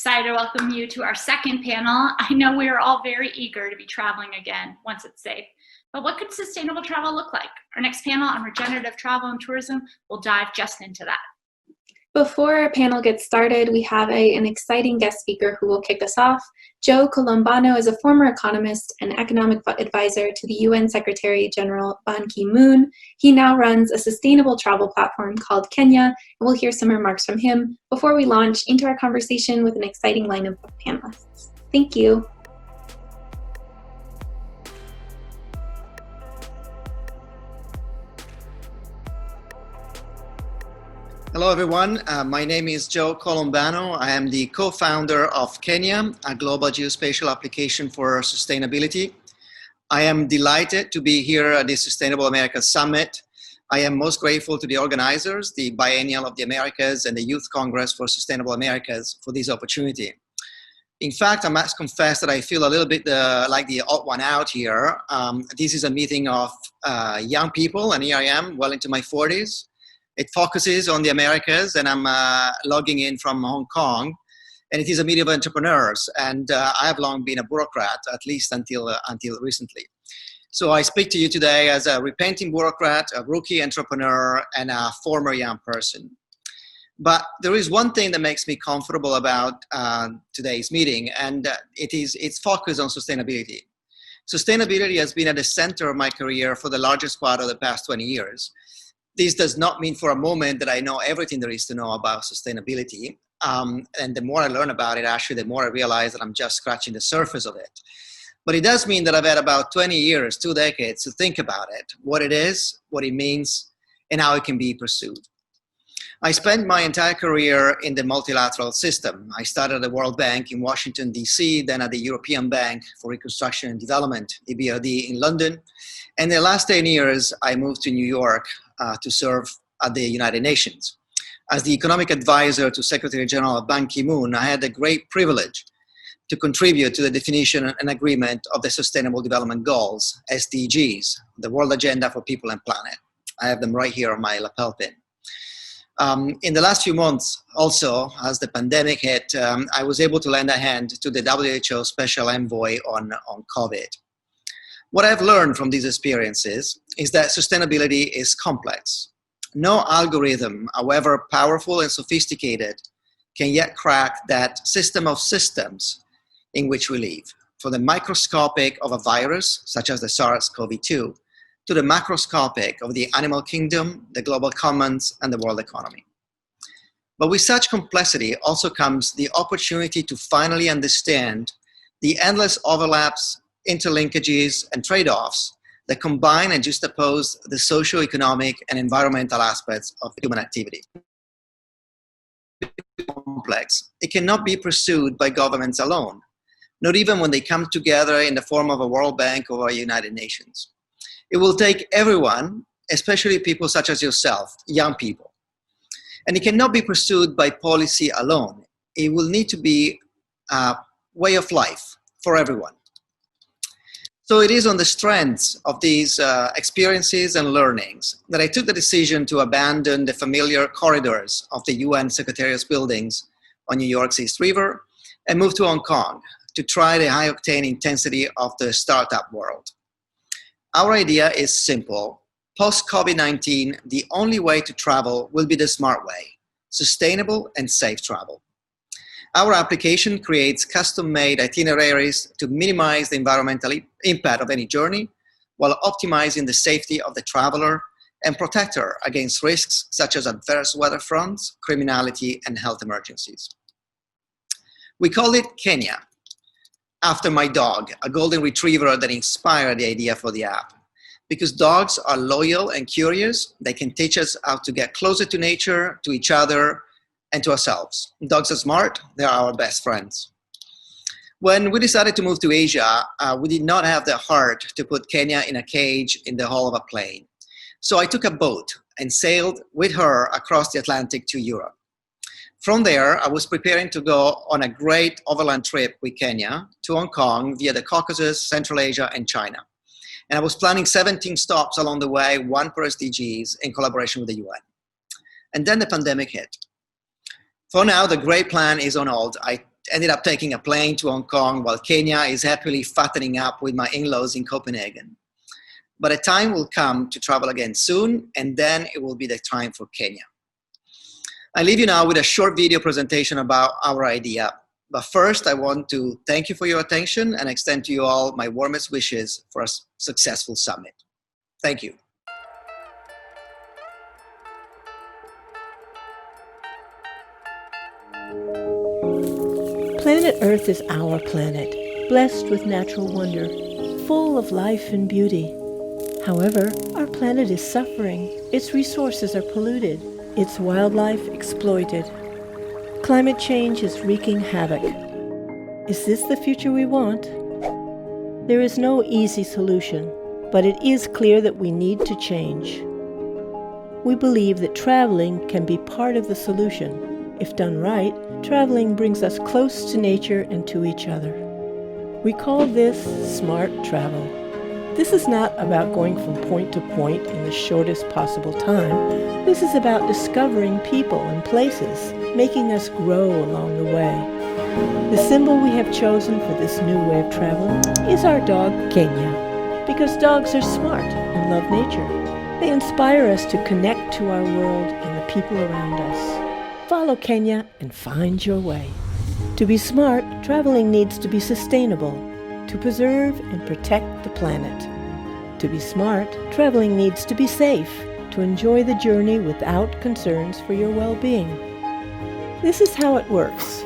excited to welcome you to our second panel. I know we are all very eager to be traveling again once it's safe, but what could sustainable travel look like? Our next panel on regenerative travel and tourism will dive just into that. Before our panel gets started, we have an exciting guest speaker who will kick us off. Joe Colombano is a former economist and economic advisor to the UN Secretary General Ban Ki-moon. He now runs a sustainable travel platform called Kenya, and we'll hear some remarks from him before we launch into our conversation with an exciting lineup of panelists. Thank you. Hello, everyone. My name is Joe Colombano. I am the co-founder of Kenya, a global geospatial application for sustainability. I am delighted to be here at the Sustainable Americas Summit. I am most grateful to the organizers, the Biennial of the Americas and the Youth Congress for Sustainable Americas for this opportunity. In fact, I must confess that I feel a little bit like the odd one out here. This is a meeting of young people, and here I am, well into my 40s. It focuses on the Americas, and I'm logging in from Hong Kong. And it is a meeting of entrepreneurs, and I have long been a bureaucrat, at least until recently. So I speak to you today as a repenting bureaucrat, a rookie entrepreneur, and a former young person. But there is one thing that makes me comfortable about today's meeting, and it's focus on sustainability. Sustainability has been at the center of my career for the largest part of the past 20 years. This does not mean for a moment that I know everything there is to know about sustainability. And the more I learn about it, actually, the more I realize that I'm just scratching the surface of it. But it does mean that I've had about 20 years, 2 decades to think about it, what it is, what it means, and how it can be pursued. I spent my entire career in the multilateral system. I started at the World Bank in Washington, D.C., then at the European Bank for Reconstruction and Development, EBRD, in London. And in the last 10 years, I moved to New York to serve at the United Nations. As the economic advisor to Secretary General Ban Ki-moon, I had the great privilege to contribute to the definition and agreement of the Sustainable Development Goals, SDGs, the World Agenda for People and Planet. I have them right here on my lapel pin. In the last few months, also, as the pandemic hit, I was able to lend a hand to the WHO Special Envoy on COVID. What I've learned from these experiences is that sustainability is complex. No algorithm, however powerful and sophisticated, can yet crack that system of systems in which we live, from the microscopic of a virus, such as the SARS-CoV-2, to the macroscopic of the animal kingdom, the global commons, and the world economy. But with such complexity also comes the opportunity to finally understand the endless overlaps, interlinkages, and trade-offs that combine and juxtapose the socio-economic and environmental aspects of human activity. Complex. It cannot be pursued by governments alone, not even when they come together in the form of a World Bank or a United Nations. It will take everyone, especially people such as yourself, young people. And it cannot be pursued by policy alone. It will need to be a way of life for everyone. So it is on the strengths of these experiences and learnings that I took the decision to abandon the familiar corridors of the UN Secretariat's buildings on New York's East River and move to Hong Kong to try the high-octane intensity of the startup world. Our idea is simple. Post-COVID-19, the only way to travel will be the smart way, sustainable and safe travel. Our application creates custom-made itineraries to minimize the environmental impact of any journey while optimizing the safety of the traveler and protect her against risks such as adverse weather fronts, criminality, and health emergencies. We call it Kenya, after my dog, a golden retriever that inspired the idea for the app. Because dogs are loyal and curious, they can teach us how to get closer to nature, to each other, and to ourselves. Dogs are smart, they're our best friends. When we decided to move to Asia, we did not have the heart to put Kenya in a cage in the hull of a plane. So I took a boat and sailed with her across the Atlantic to Europe. From there, I was preparing to go on a great overland trip with Kenya to Hong Kong via the Caucasus, Central Asia, and China. And I was planning 17 stops along the way, one per SDGs, in collaboration with the UN. And then the pandemic hit. For now, the great plan is on hold. I ended up taking a plane to Hong Kong while Kenya is happily fattening up with my in-laws in Copenhagen. But a time will come to travel again soon, and then it will be the time for Kenya. I leave you now with a short video presentation about our idea. But first, I want to thank you for your attention and extend to you all my warmest wishes for a successful summit. Thank you. Planet Earth is our planet, blessed with natural wonder, full of life and beauty. However, our planet is suffering. Its resources are polluted, its wildlife exploited. Climate change is wreaking havoc. Is this the future we want? There is no easy solution, but it is clear that we need to change. We believe that traveling can be part of the solution. If done right, traveling brings us close to nature and to each other. We call this smart travel. This is not about going from point to point in the shortest possible time. This is about discovering people and places, making us grow along the way. The symbol we have chosen for this new way of traveling is our dog, Kenya, because dogs are smart and love nature. They inspire us to connect to our world and the people around us. Follow Kenya and find your way. To be smart, traveling needs to be sustainable, to preserve and protect the planet. To be smart, traveling needs to be safe, to enjoy the journey without concerns for your well-being. This is how it works.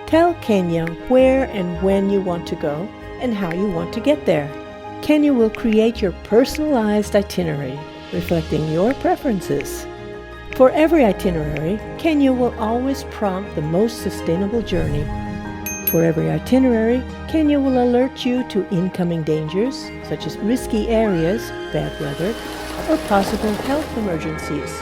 Tell Kenya where and when you want to go and how you want to get there. Kenya will create your personalized itinerary, reflecting your preferences. For every itinerary, Kenya will always prompt the most sustainable journey. For every itinerary, Kenya will alert you to incoming dangers, such as risky areas, bad weather, or possible health emergencies.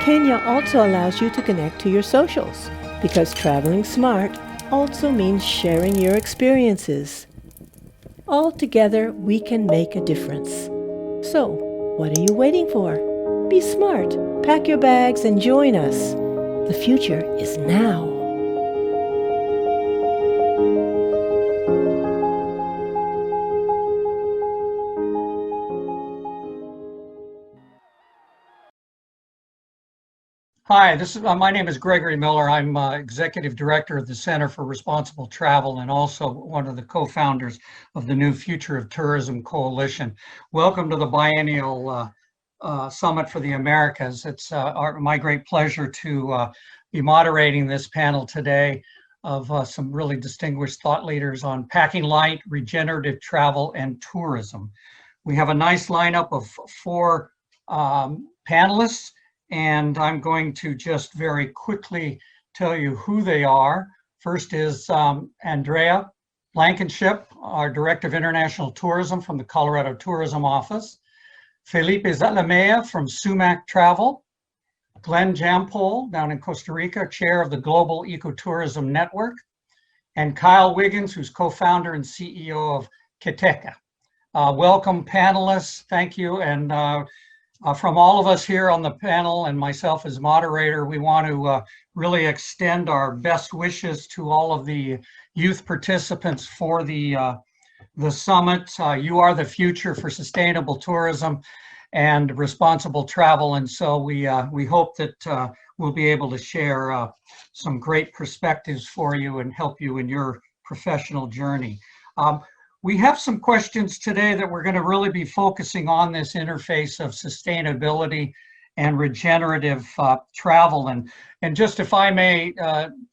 Kenya also allows you to connect to your socials, because traveling smart also means sharing your experiences. All together, we can make a difference. So, what are you waiting for? Be smart, pack your bags, and join us. The future is now. Hi, my name is Gregory Miller. I'm Executive Director of the Center for Responsible Travel and also one of the co-founders of the New Future of Tourism Coalition. Welcome to the Biennial Summit for the Americas. It's my great pleasure to be moderating this panel today of some really distinguished thought leaders on packing light, regenerative travel, and tourism. We have a nice lineup of 4 panelists, and I'm going to just very quickly tell you who they are. First is Andrea Blankenship, our Director of International Tourism from the Colorado Tourism Office. Felipe Zalamea from Sumac Travel. Glenn Jampol down in Costa Rica, Chair of the Global Ecotourism Network. And Kyle Wiggins, who's co-founder and CEO of Keteka. Welcome panelists, thank you. And from all of us here on the panel and myself as moderator, we want to really extend our best wishes to all of the youth participants for the summit. You are the future for sustainable tourism and responsible travel. And so we hope that we'll be able to share some great perspectives for you and help you in your professional journey. We have some questions today that we're going to really be focusing on this interface of sustainability and regenerative travel. And just if I may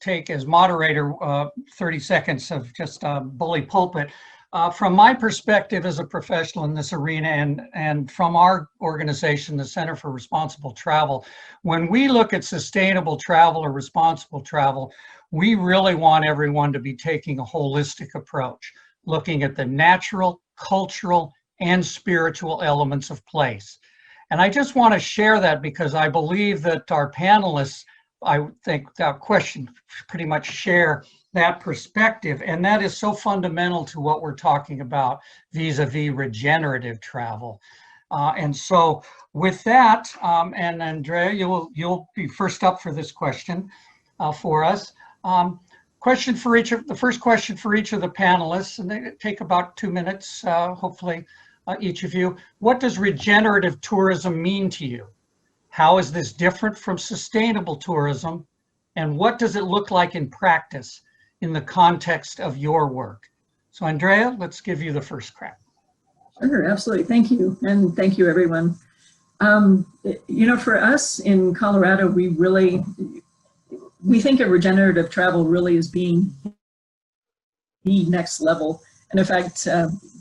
take as moderator 30 seconds of just bully pulpit. From my perspective as a professional in this arena and from our organization, the Center for Responsible Travel, when we look at sustainable travel or responsible travel, we really want everyone to be taking a holistic approach, looking at the natural, cultural, and spiritual elements of place. And I just want to share that because I believe that our panelists, I think our question pretty much share that perspective, and that is so fundamental to what we're talking about vis-a-vis regenerative travel. And so with that, and Andrea, you'll be first up for this question for us. Question for the first question for each of the panelists, and they take about 2 minutes, hopefully, each of you. What does regenerative tourism mean to you? How is this different from sustainable tourism? And what does it look like in practice in the context of your work? So Andrea, let's give you the first crack. Sure, absolutely. Thank you. And thank you, everyone. You know, for us in Colorado, we think of regenerative travel really as being the next level. And in fact,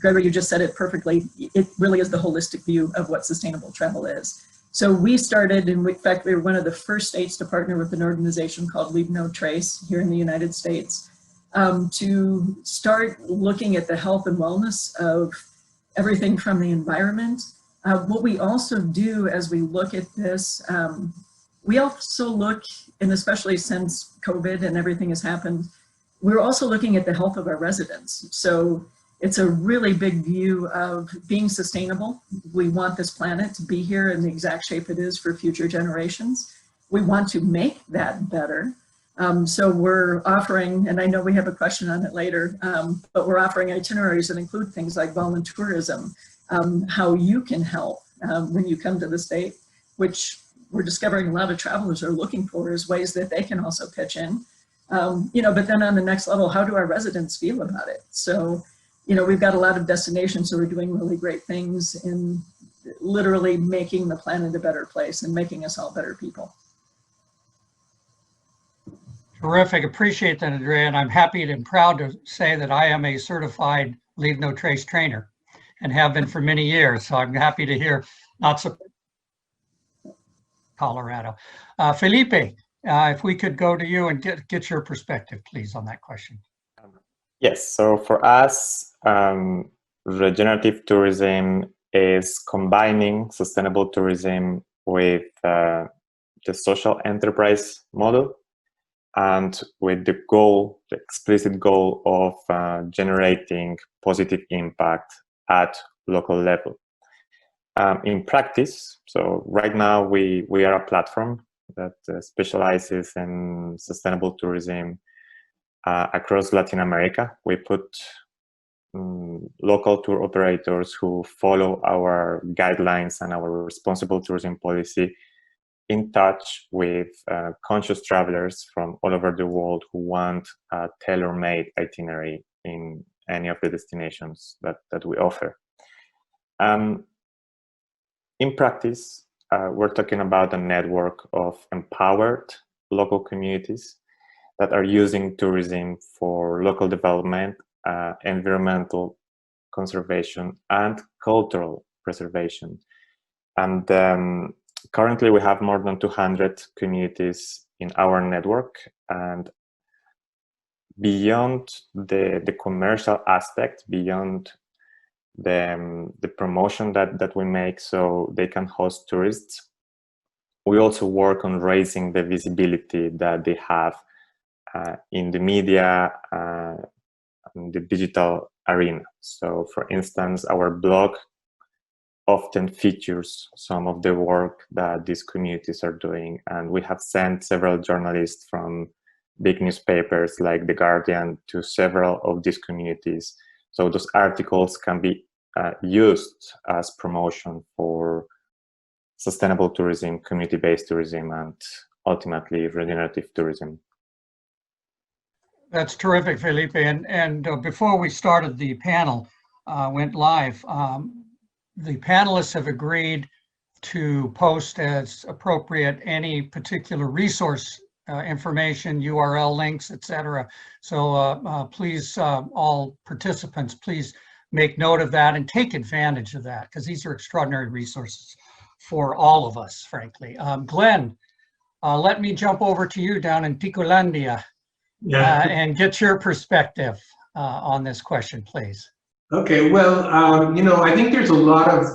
Gregory, you just said it perfectly. It really is the holistic view of what sustainable travel is. So we started, and in fact, we were one of the first states to partner with an organization called Leave No Trace here in the United States to start looking at the health and wellness of everything from the environment. What we also do as we look at this, we also look, and especially since COVID and everything has happened, we're also looking at the health of our residents. So it's a really big view of being sustainable. We want this planet to be here in the exact shape it is for future generations. We want to make that better. So we're offering, and I know we have a question on it later, but we're offering itineraries that include things like volunteerism, how you can help when you come to the state, which we're discovering a lot of travelers are looking for as ways that they can also pitch in. You know, but then on the next level, how do our residents feel about it? So, you know, we've got a lot of destinations who are doing really great things in literally making the planet a better place and making us all better people. Terrific. Appreciate that, Andrea. And I'm happy and proud to say that I am a certified Leave No Trace trainer and have been for many years. So I'm happy to hear not so Colorado. Felipe, if we could go to you and get your perspective, please, on that question. Yes, so for us, regenerative tourism is combining sustainable tourism with the social enterprise model and with the goal, the explicit goal of generating positive impact at local level. In practice, so right now we are a platform that specializes in sustainable tourism across Latin America. We put local tour operators who follow our guidelines and our responsible tourism policy in touch with conscious travelers from all over the world who want a tailor-made itinerary in any of the destinations that we offer. In practice, we're talking about a network of empowered local communities that are using tourism for local development, environmental conservation, and cultural preservation. And currently we have more than 200 communities in our network, and beyond the commercial aspect, beyond the promotion that we make so they can host tourists, we also work on raising the visibility that they have in the media, in the digital arena. So for instance, our blog often features some of the work that these communities are doing, and we have sent several journalists from big newspapers like The Guardian to several of these communities. So those articles can be used as promotion for sustainable tourism, community-based tourism, and ultimately regenerative tourism. That's terrific, Felipe. And before we started the panel, went live, the panelists have agreed to post as appropriate any particular resource information, URL links, etc. So please, all participants, please make note of that and take advantage of that, because these are extraordinary resources for all of us, frankly. Glenn, let me jump over to you down in Ticolandia and get your perspective on this question, please. Okay, well, you know, I think there's a lot of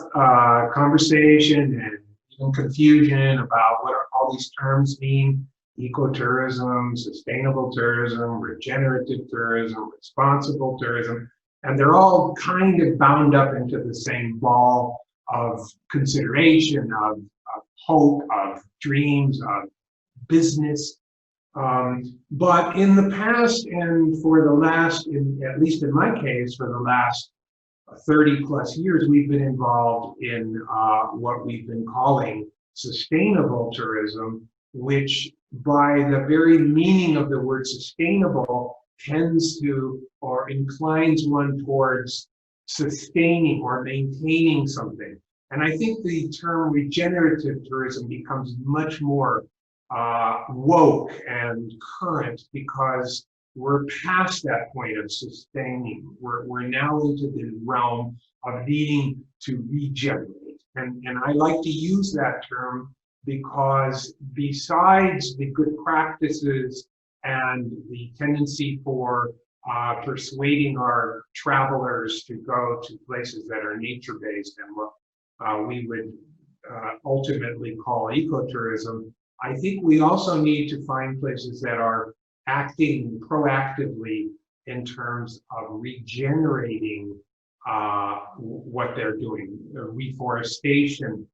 conversation and confusion about what all these terms mean: ecotourism, sustainable tourism, regenerative tourism, responsible tourism, and they're all kind of bound up into the same ball of consideration, of hope, of dreams, of business. But in the past, and for the last, at least in my case, for the last 30 plus years, we've been involved in what we've been calling sustainable tourism, which by the very meaning of the word sustainable tends to or inclines one towards sustaining or maintaining something. And I think the term regenerative tourism becomes much more woke and current because we're past that point of sustaining. We're now into the realm of needing to regenerate. And I like to use that term because besides the good practices and the tendency for persuading our travelers to go to places that are nature-based and what we would ultimately call ecotourism, I think we also need to find places that are acting proactively in terms of regenerating what they're doing, reforestation,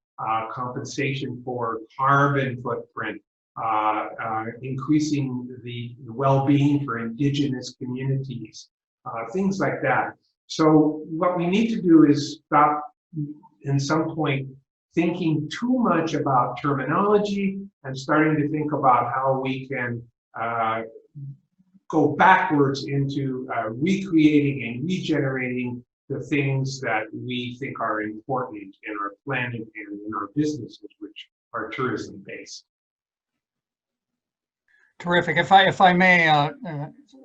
compensation for carbon footprint, increasing the well-being for indigenous communities, things like that. So what we need to do is stop in some point thinking too much about terminology and starting to think about how we can go backwards into recreating and regenerating the things that we think are important in our planning and in our businesses, which are tourism based. Terrific. If I may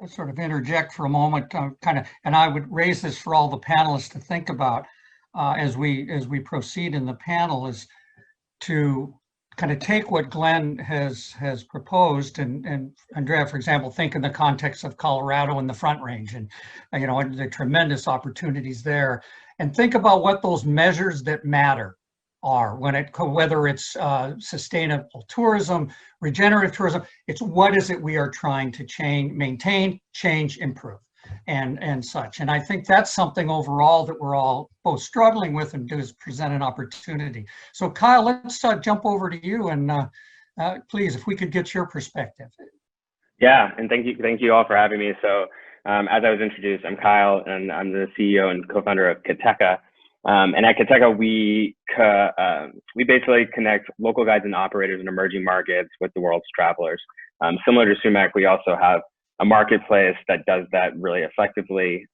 sort of interject for a moment, and I would raise this for all the panelists to think about as we proceed in the panel, is to kind of take what Glenn has proposed, and Andrea, for example, think in the context of Colorado and the Front Range, and the tremendous opportunities there, and think about what those measures that matter are whether it's sustainable tourism, regenerative tourism. It's what is it we are trying to maintain, change, improve, and such. And I think that's something overall that we're all both struggling with and does present an opportunity. So Kyle, let's jump over to you, and please, if we could get your perspective. Yeah, and thank you all for having me. So as I was introduced, I'm Kyle, and I'm the CEO and co-founder of Kateca. And at Kateca, we basically connect local guides and operators in emerging markets with the world's travelers. Similar to Sumac, we also have a marketplace that does that really effectively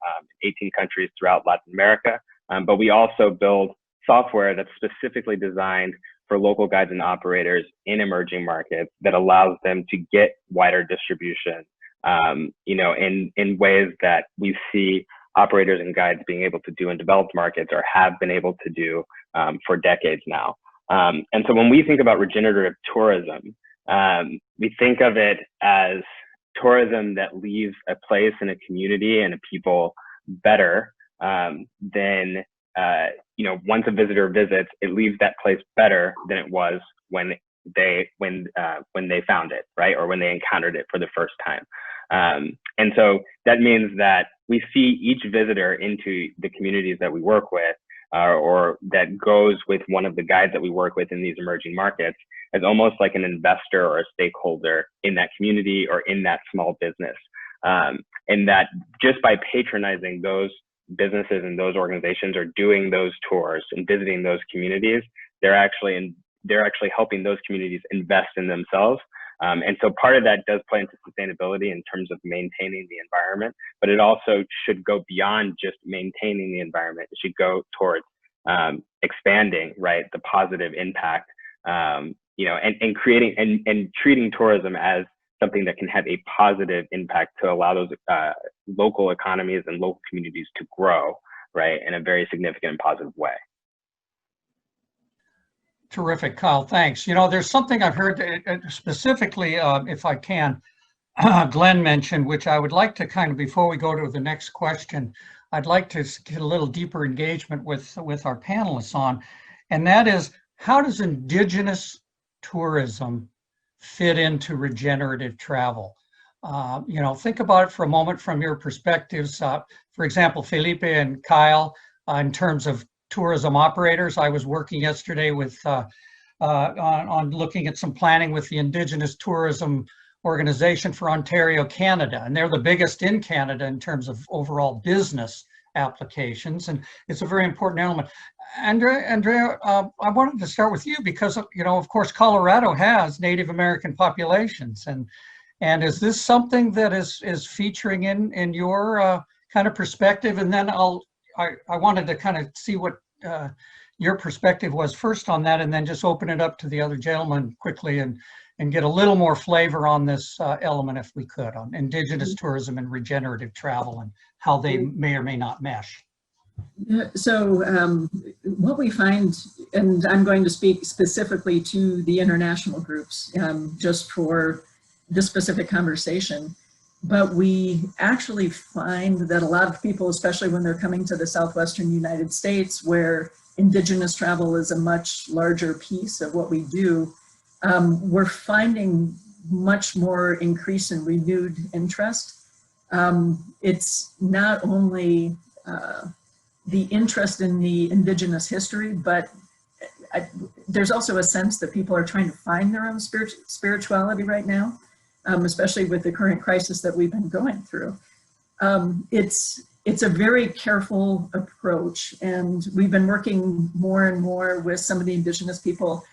in 18 countries throughout Latin America. But we also build software that's specifically designed for local guides and operators in emerging markets that allows them to get wider distribution, in ways that we see operators and guides being able to do in developed markets or have been able to do for decades now. And so when we think about regenerative tourism, we think of it as tourism that leaves a place and a community and a people better than, once a visitor visits, it leaves that place better than it was when they found it, right? Or when they encountered it for the first time. And so that means that we see each visitor into the communities that we work with, or that goes with one of the guides that we work with in these emerging markets, as almost like an investor or a stakeholder in that community or in that small business. And that just by patronizing those businesses and those organizations, or doing those tours and visiting those communities, they're actually helping those communities invest in themselves. And so part of that does play into sustainability in terms of maintaining the environment, but it also should go beyond just maintaining the environment. It should go towards expanding, right, the positive impact, and creating and treating tourism as something that can have a positive impact to allow those local economies and local communities to grow, right, in a very significant and positive way. Terrific, Kyle, thanks. There's something I've heard specifically, if I can, Glenn mentioned, which I would like to kind of, before we go to the next question, I'd like to get a little deeper engagement with our panelists on, and that is, how does indigenous tourism fit into regenerative travel? Think about it for a moment from your perspectives. For example, Felipe and Kyle, in terms of tourism operators, I was working yesterday with on looking at some planning with the Indigenous Tourism organization for Ontario, Canada, and they're the biggest in Canada in terms of overall business applications, and it's a very important element. Andrea, I wanted to start with you because, you know, of course, Colorado has Native American populations, and is this something that is featuring in your kind of perspective? And then I wanted to kind of see what your perspective was first on that, and then just open it up to the other gentlemen quickly and get a little more flavor on this element, if we could, on Indigenous tourism and regenerative travel and how they may or may not mesh. So what we find, and I'm going to speak specifically to the international groups just for this specific conversation, but we actually find that a lot of people, especially when they're coming to the Southwestern United States, where Indigenous travel is a much larger piece of what we do, we're finding much more increase in renewed interest. It's not only the interest in the Indigenous history, but there's also a sense that people are trying to find their own spirituality right now, especially with the current crisis that we've been going through. It's a very careful approach, and we've been working more and more with some of the Indigenous people.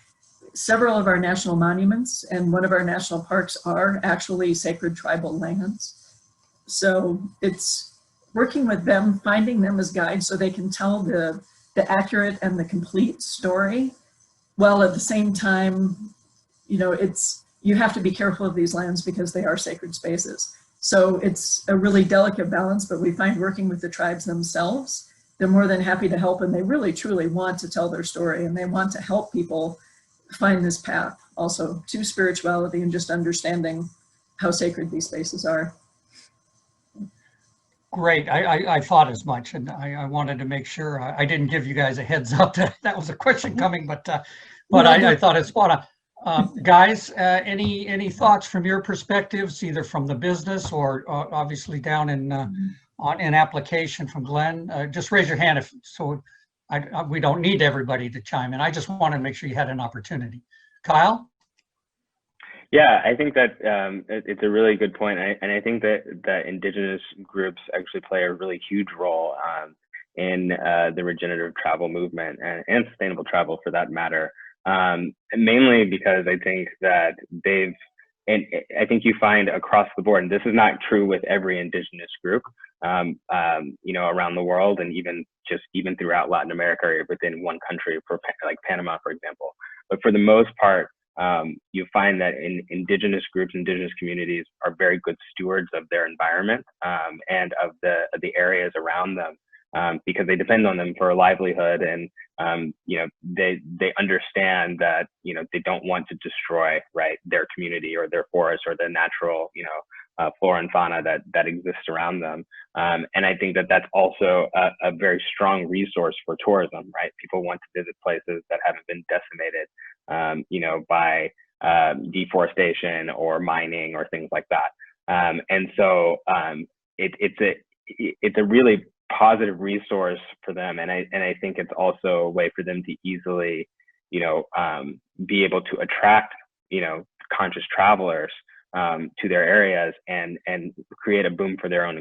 Several of our national monuments and one of our national parks are actually sacred tribal lands. So it's working with them, finding them as guides so they can tell the accurate and the complete story, while at the same time, you know, you have to be careful of these lands because they are sacred spaces. So it's a really delicate balance, but we find working with the tribes themselves, they're more than happy to help, and they really truly want to tell their story, and they want to help people find this path also to spirituality and just understanding how sacred these spaces are. Great. I thought as much, and I wanted to make sure I didn't give you guys a heads up that was a question coming, but I thought it's spot on. Guys, any thoughts from your perspectives, either from the business or obviously down in application from Glenn? Just raise your hand we don't need everybody to chime in. I just wanted to make sure you had an opportunity. Kyle? Yeah, I think that it's a really good point. And I think that Indigenous groups actually play a really huge role in the regenerative travel movement and sustainable travel for that matter. Mainly because I think that and I think you find across the board, and this is not true with every Indigenous group, you know, around the world, and even throughout Latin America or within one country, like Panama, for example. But for the most part, you find that Indigenous groups, Indigenous communities are very good stewards of their environment and of the areas around them, because they depend on them for a livelihood, and you know, they understand that, you know, they don't want to destroy, right, their community or their forest or the natural, you know, flora and fauna that exists around them. And I think that that's also a very strong resource for tourism, right? People want to visit places that haven't been decimated, you know, by deforestation or mining or things like that. And so it's a really positive resource for them, and I think it's also a way for them to easily, you know, be able to attract, you know, conscious travelers to their areas and create a boom for their own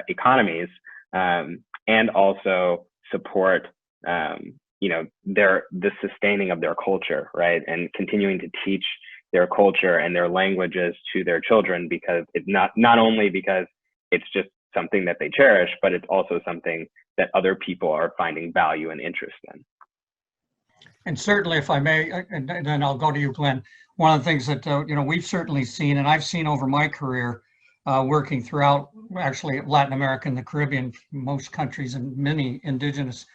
economies, and also support, you know, the sustaining of their culture, right, and continuing to teach their culture and their languages to their children, because it's not only because it's just something that they cherish, but it's also something that other people are finding value and interest in. And certainly, if I may, and then I'll go to you, Glenn. One of the things that you know, we've certainly seen, and I've seen over my career, working throughout actually Latin America and the Caribbean, most countries and many Indigenous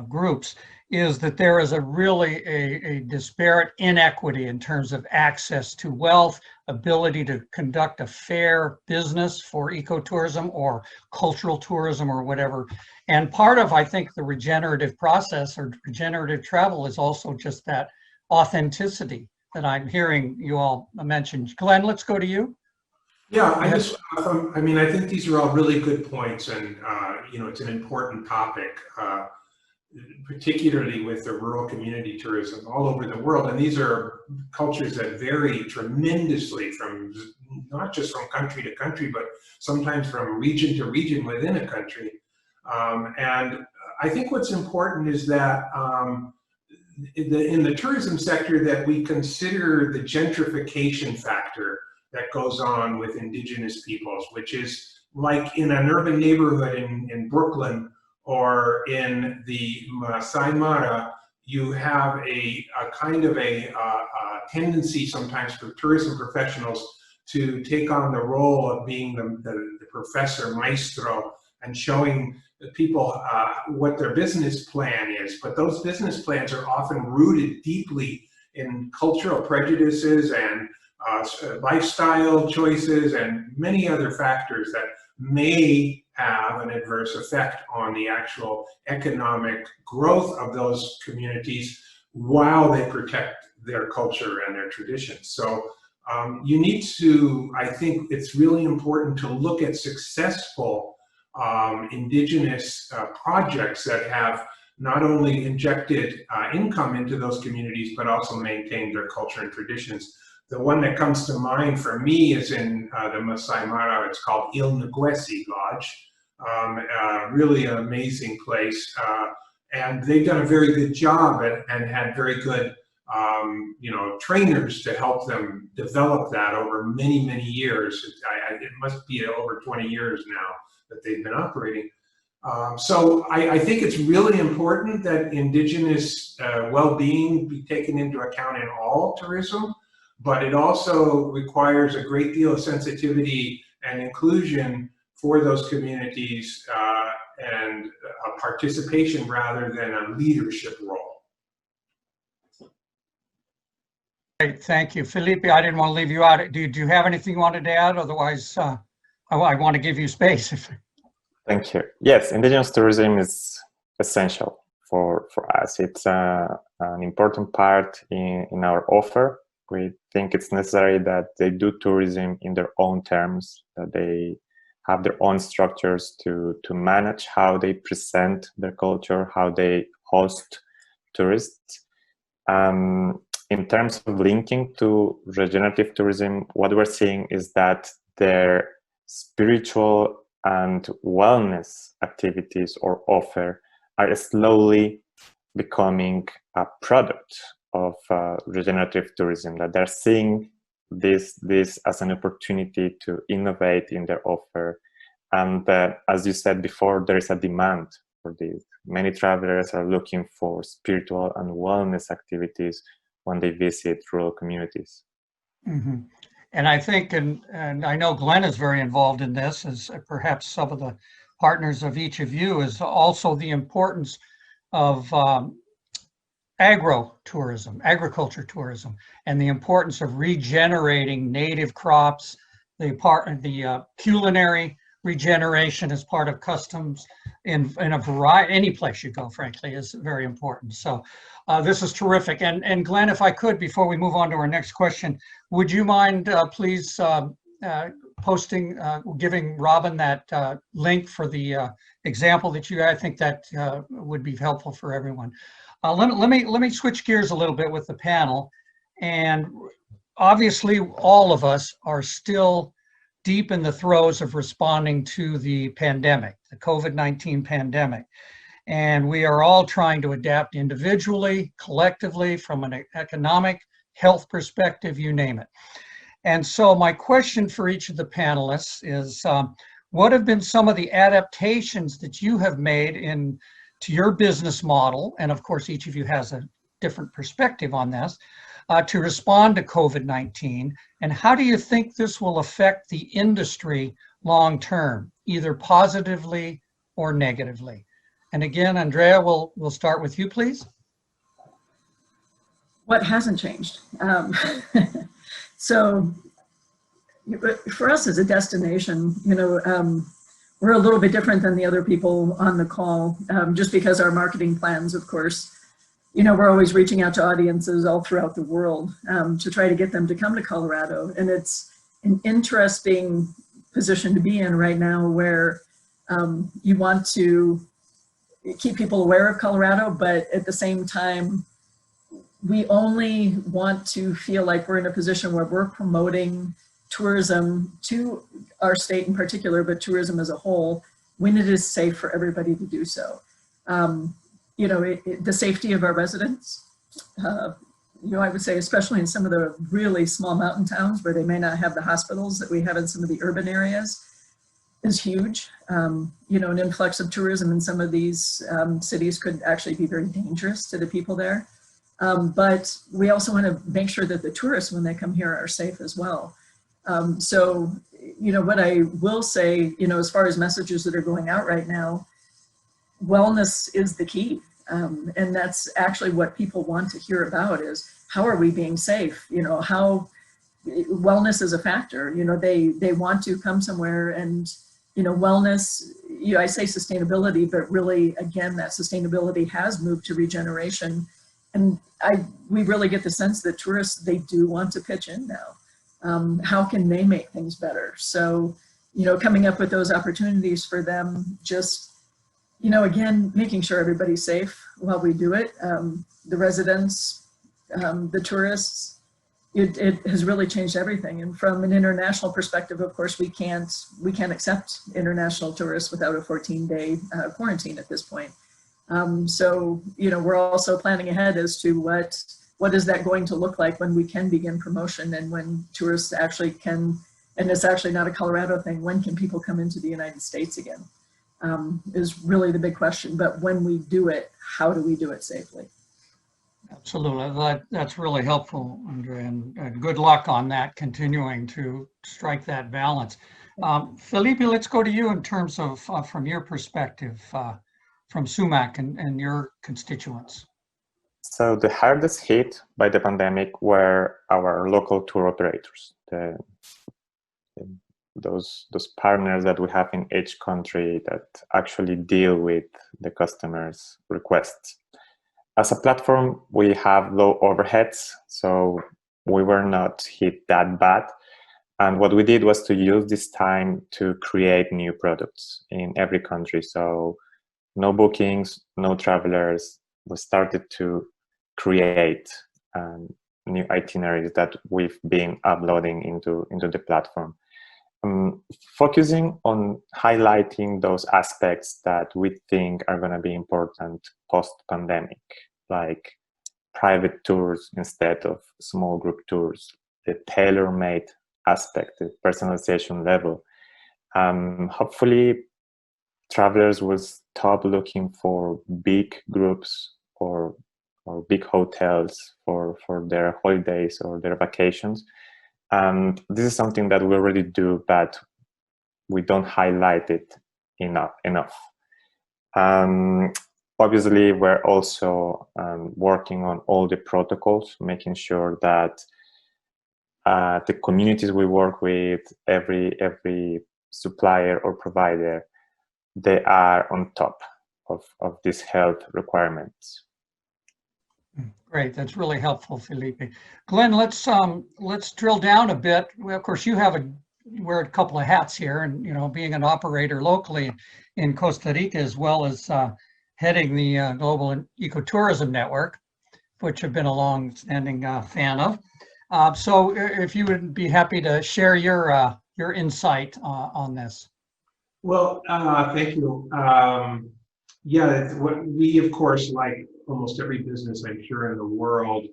groups, is that there is a really a disparate inequity in terms of access to wealth, ability to conduct a fair business for ecotourism or cultural tourism or whatever. And part of, I think, the regenerative process or regenerative travel is also just that authenticity that I'm hearing you all mention. Glenn, let's go to you. Yeah, I mean, I think these are all really good points, and you know, it's an important topic. particularly with the rural community tourism all over the world. And these are cultures that vary tremendously from not just from country to country, but sometimes from region to region within a country. And I think what's important is that in the tourism sector that we consider the gentrification factor that goes on with Indigenous peoples, which is like in an urban neighborhood in Brooklyn or in the Masai Mara, you have a kind of a tendency sometimes for tourism professionals to take on the role of being the professor maestro and showing the people what their business plan is. But those business plans are often rooted deeply in cultural prejudices and lifestyle choices and many other factors that may have an adverse effect on the actual economic growth of those communities while they protect their culture and their traditions. So you need to, I think it's really important to look at successful Indigenous projects that have not only injected income into those communities, but also maintained their culture and traditions. The one that comes to mind for me is in the Masai Mara. It's called Negwesi Lodge. Really an amazing place. And they've done a very good job and had very good trainers to help them develop that over many, many years. It must be over 20 years now that they've been operating. So I think it's really important that Indigenous well-being be taken into account in all tourism, but it also requires a great deal of sensitivity and inclusion for those communities and a participation rather than a leadership role. Great, thank you. Felipe, I didn't want to leave you out. Do you have anything you wanted to add? Otherwise, I want to give you space. Thank you. Yes, Indigenous tourism is essential for us. It's an important part in our offer. We think it's necessary that they do tourism in their own terms, that they have their own structures to manage how they present their culture, how they host tourists. In terms of linking to regenerative tourism, what we're seeing is that their spiritual and wellness activities or offer are slowly becoming a product of regenerative tourism, that they're seeing this as an opportunity to innovate in their offer. And as you said before, there is a demand for this. Many travelers are looking for spiritual and wellness activities when they visit rural communities. Mm-hmm. And I think, and I know Glenn is very involved in this, as perhaps some of the partners of each of you, is also the importance of agriculture tourism, and the importance of regenerating native crops, the culinary regeneration as part of customs in a variety, any place you go, frankly, is very important. So this is terrific. And Glenn, if I could, before we move on to our next question, would you mind please posting, giving Robin that link for the example that I think that would be helpful for everyone. Let me switch gears a little bit with the panel. And obviously all of us are still deep in the throes of responding to the pandemic, the COVID-19 pandemic. And we are all trying to adapt individually, collectively, from an economic, health perspective, you name it. And so my question for each of the panelists is, what have been some of the adaptations that you have made to your business model? And of course, each of you has a different perspective on this, to respond to COVID-19. And how do you think this will affect the industry long term, either positively or negatively? And again, Andrea, we'll start with you, please. What hasn't changed? So for us as a destination, we're a little bit different than the other people on the call, just because our marketing plans, of course, we're always reaching out to audiences all throughout the world to try to get them to come to Colorado. And it's an interesting position to be in right now, where you want to keep people aware of Colorado, but at the same time, we only want to feel like we're in a position where we're promoting tourism to our state in particular, but tourism as a whole, when it is safe for everybody to do so. You know, the safety of our residents, you know, I would say, especially in some of the really small mountain towns where they may not have the hospitals that we have in some of the urban areas, is huge. You know, an influx of tourism in some of these cities could actually be very dangerous to the people there. But we also want to make sure that the tourists, when they come here, are safe as well. So, you know, what I will say, you know, as far as messages that are going out right now, wellness is the key. And that's actually what people want to hear about, is how are we being safe? You know, how wellness is a factor. You know, they want to come somewhere, and, you know, wellness, you know, I say sustainability, but really, again, that sustainability has moved to regeneration. And we really get the sense that tourists, they do want to pitch in now. How can they make things better? So, you know, coming up with those opportunities for them, just, you know, again, making sure everybody's safe while we do it. The residents, the tourists, it has really changed everything. And from an international perspective, of course, we can't accept international tourists without a 14-day quarantine at this point. So, you know, we're also planning ahead as to what is that going to look like when we can begin promotion, and when tourists actually can, and it's actually not a Colorado thing, when can people come into the United States again, is really the big question. But when we do it, how do we do it safely? Absolutely. That's really helpful, Andrea, and good luck on that, continuing to strike that balance. Felipe, let's go to you in terms of, from your perspective, from Sumac and your constituents. So the hardest hit by the pandemic were our local tour operators, those partners that we have in each country that actually deal with the customers' requests. As a platform, we have low overheads, so we were not hit that bad. And what we did was to use this time to create new products in every country. So no bookings, no travelers. We started to create new itineraries that we've been uploading into the platform. Focusing on highlighting those aspects that we think are going to be important post-pandemic, like private tours instead of small group tours, the tailor-made aspect, the personalization level. Hopefully, travelers will stop looking for big groups or big hotels for their holidays or their vacations. And this is something that we already do, but we don't highlight it enough. Obviously, we're also working on all the protocols, making sure that the communities we work with, every supplier or provider, they are on top of these health requirements. Great, that's really helpful, Felipe. Glenn, let's drill down a bit. Well, of course, you wear a couple of hats here, and, you know, being an operator locally in Costa Rica, as well as heading the Global Ecotourism Network, which I've been a long-standing fan of. So, if you would be happy to share your insight on this. Well, thank you. Yeah, what we, of course, like almost every business, I'm sure, in the world,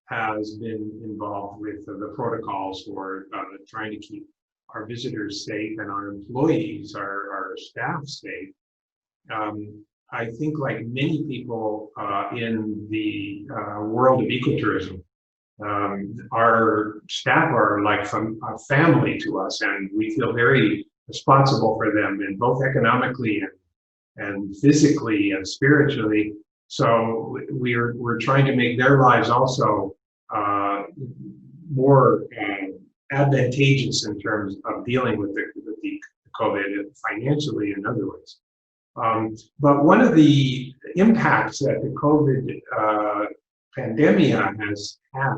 has been involved with the protocols for trying to keep our visitors safe and our employees, our staff safe. I think, like many people in the world of ecotourism, our staff are like a family to us, and we feel very responsible for them, and both economically and physically and spiritually. So we're trying to make their lives also more advantageous in terms of dealing with the COVID financially and other ways. But one of the impacts that the COVID pandemia has had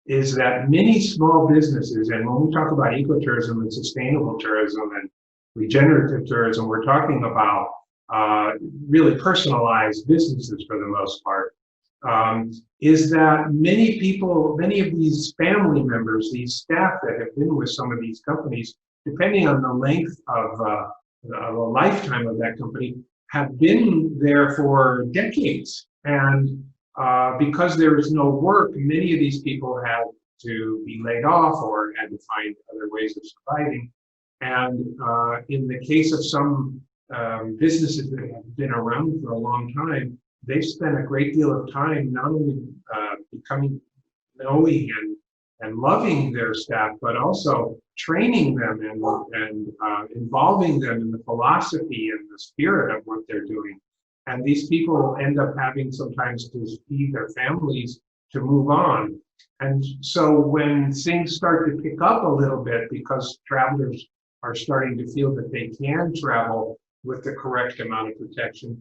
is that many small businesses, and when we talk about ecotourism and sustainable tourism and regenerative tourism, we're talking about really personalized businesses for the most part, is that many people, many of these family members, these staff that have been with some of these companies, depending on the length of a lifetime of that company, have been there for decades. And because there is no work, many of these people had to be laid off or had to find other ways of surviving. And in the case of some businesses that have been around for a long time, they've spent a great deal of time not only knowing and loving their staff, but also training them and involving them in the philosophy and the spirit of what they're doing. And these people end up having sometimes to feed their families to move on. And so when things start to pick up a little bit, because travelers are starting to feel that they can travel with the correct amount of protection,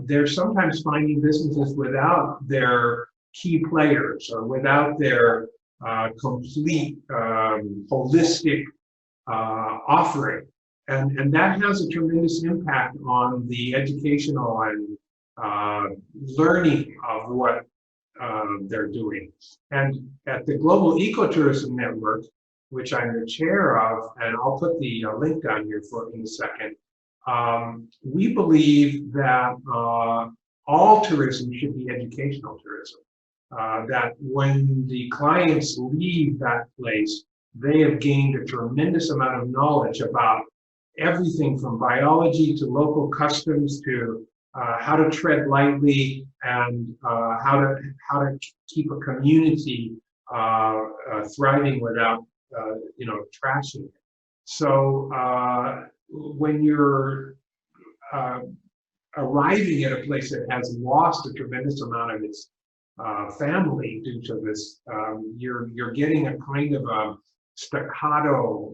they're sometimes finding businesses without their key players or without their complete holistic offering. And that has a tremendous impact on the educational and learning of what they're doing. And at the Global Ecotourism Network, which I'm the chair of, and I'll put the link down here in a second, we believe that all tourism should be educational tourism. That when the clients leave that place, they have gained a tremendous amount of knowledge about everything from biology to local customs to how to tread lightly and how to keep a community thriving without trashing it. So when you're arriving at a place that has lost a tremendous amount of its family due to this, you're getting a kind of a staccato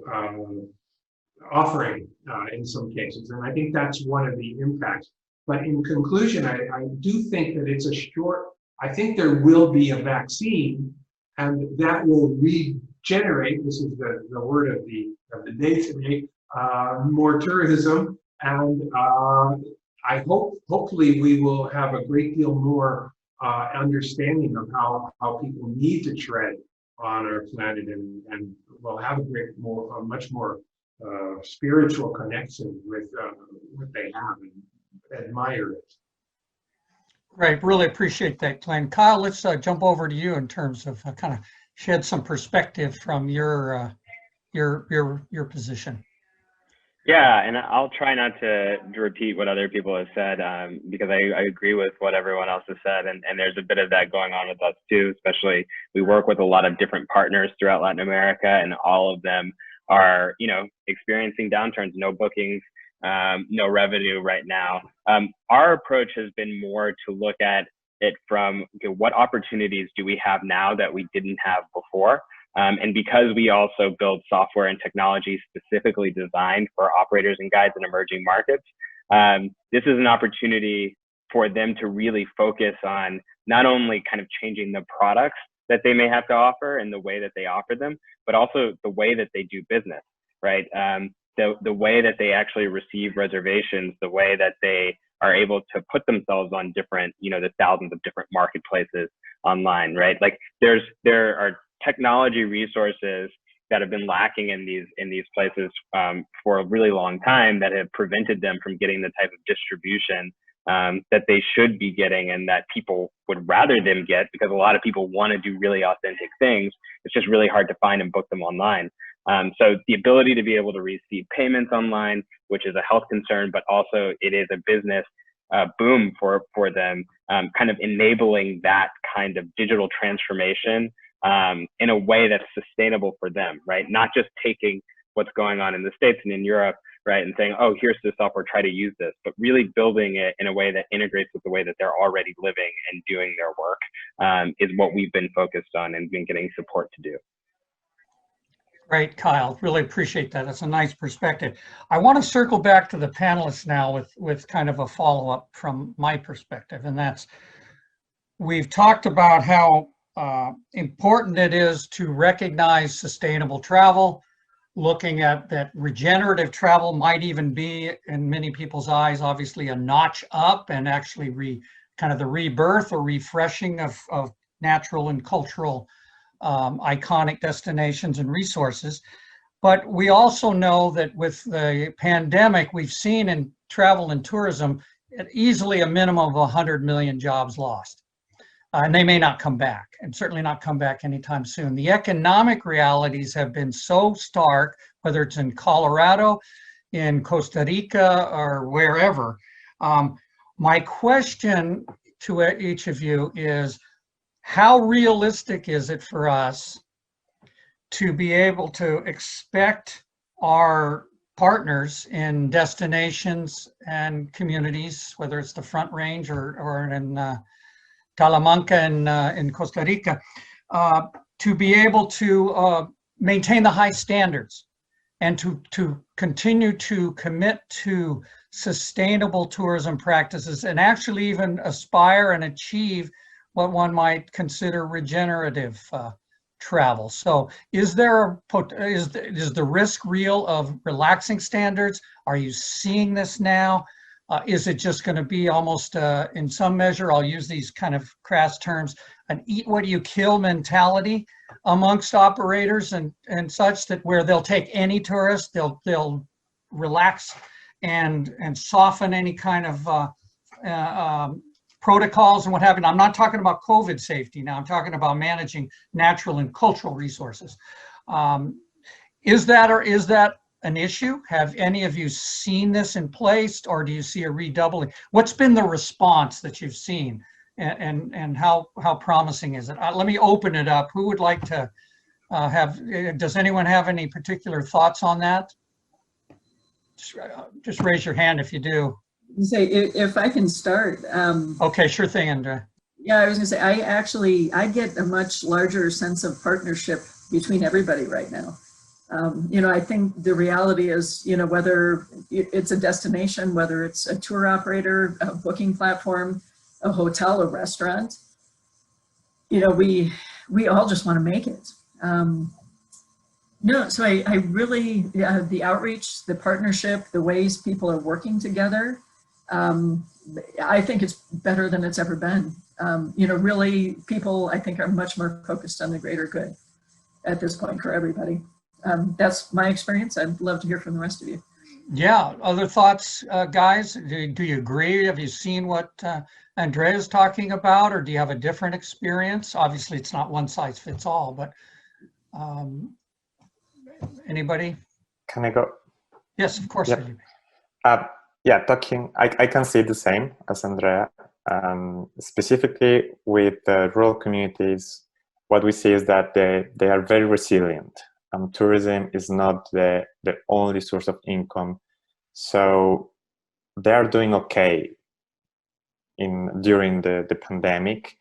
offering in some cases, and I think that's one of the impacts. But in conclusion, I do think that it's I think there will be a vaccine, and that will regenerate, this is the word of the day today, more tourism, and hopefully we will have a great deal more understanding of how people need to tread on our planet, and we'll have a much more spiritual connection with what they have and admire it. Great, really appreciate that, Glenn. Kyle, let's jump over to you in terms of kind of shed some perspective from your position. Yeah, and I'll try not to repeat what other people have said because I agree with what everyone else has said, and there's a bit of that going on with us too. Especially, we work with a lot of different partners throughout Latin America, and all of them are, experiencing downturns, no bookings, no revenue right now. Our approach has been more to look at it from what opportunities do we have now that we didn't have before. And because we also build software and technology specifically designed for operators and guides in emerging markets, this is an opportunity for them to really focus on not only kind of changing the products that they may have to offer and the way that they offer them, but also the way that they do business, right? The way that they actually receive reservations, the way that they are able to put themselves on different, the thousands of different marketplaces online, right? Like there are technology resources that have been lacking in these places for a really long time that have prevented them from getting the type of distribution that they should be getting and that people would rather them get, because a lot of people want to do really authentic things. It's just really hard to find and book them online. So the ability to be able to receive payments online, which is a health concern, but also it is a business boom for them, kind of enabling that kind of digital transformation in a way that's sustainable for them, right? Not just taking what's going on in the States and in Europe, right, and saying, oh, here's the software, try to use this, but really building it in a way that integrates with the way that they're already living and doing their work is what we've been focused on and been getting support to do. Great, Kyle. Really appreciate that. That's a nice perspective. I want to circle back to the panelists now with kind of a follow-up from my perspective, and that's, we've talked about how important it is to recognize sustainable travel. looking at that regenerative travel might even be, in many people's eyes, obviously a notch up and actually kind of the rebirth or refreshing of natural and cultural iconic destinations and resources. But we also know that with the pandemic, we've seen in travel and tourism easily a minimum of 100 million jobs lost. And they may not come back, and certainly not come back anytime soon. The economic realities have been so stark, whether it's in Colorado, in Costa Rica, or wherever. My question to each of you is, how realistic is it for us to be able to expect our partners in destinations and communities, whether it's the Front Range or in Talamanca in Costa Rica, to be able to maintain the high standards and to continue to commit to sustainable tourism practices and actually even aspire and achieve what one might consider regenerative travel. So is there is the risk real of relaxing standards? Are you seeing this now? Is it just going to be almost in some measure, I'll use these kind of crass terms, an eat what you kill mentality amongst operators and such, that where they'll take any tourist, they'll relax and soften any kind of protocols and what have you. I'm not talking about COVID safety now. I'm talking about managing natural and cultural resources. Is that an issue? Have any of you seen this in place, or do you see a redoubling? What's been the response that you've seen, and how promising is it? Let me open it up. Who would like to does anyone have any particular thoughts on that? Just raise your hand if you do. Say, if I can start. Okay, sure thing, Andrea. Yeah, I was gonna say, I get a much larger sense of partnership between everybody right now. I think the reality is, whether it's a destination, whether it's a tour operator, a booking platform, a hotel, a restaurant, we all just want to make it. So I really, the outreach, the partnership, the ways people are working together, I think it's better than it's ever been. Really, people, I think, are much more focused on the greater good at this point for everybody. That's my experience. I'd love to hear from the rest of you. Yeah, other thoughts, guys? Do you agree? Have you seen what Andrea is talking about, or do you have a different experience? Obviously, it's not one size fits all, but anybody? Can I go? Yes, of course. Yep. Yeah, I can see the same as Andrea. Specifically with the rural communities, what we see is that they are very resilient. Tourism is not the only source of income, so they are doing okay during the pandemic,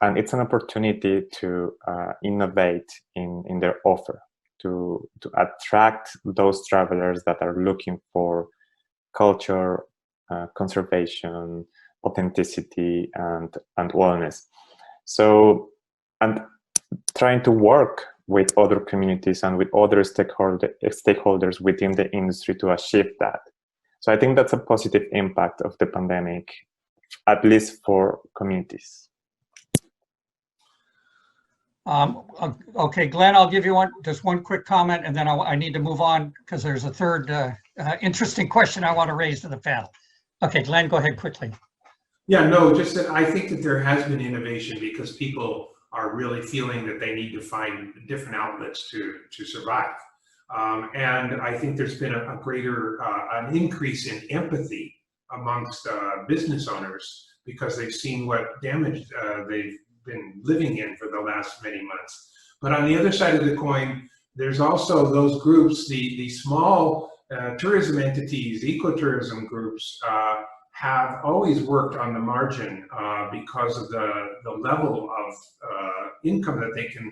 and it's an opportunity to innovate in their offer, to attract those travelers that are looking for culture, conservation, authenticity, and wellness. So, and trying to work with other communities and with other stakeholders within the industry to achieve that. So I think that's a positive impact of the pandemic, at least for communities. Okay, Glenn, I'll give you just one quick comment, and then I need to move on because there's a third interesting question I want to raise to the panel. Okay, Glenn, go ahead quickly. Yeah, no, just that I think that there has been innovation because people are really feeling that they need to find different outlets to survive. And I think there's been a greater, an increase in empathy amongst business owners because they've seen what damage they've been living in for the last many months. But on the other side of the coin, there's also those groups, the small tourism entities, ecotourism groups, have always worked on the margin because of the level of income that they can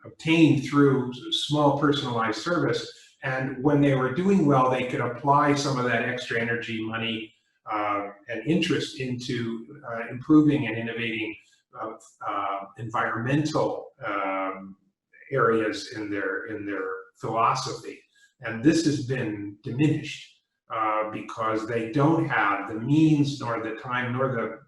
obtain through small personalized service. And when they were doing well, they could apply some of that extra energy, money, and interest into improving and innovating environmental areas in their philosophy. And this has been diminished because they don't have the means, nor the time, nor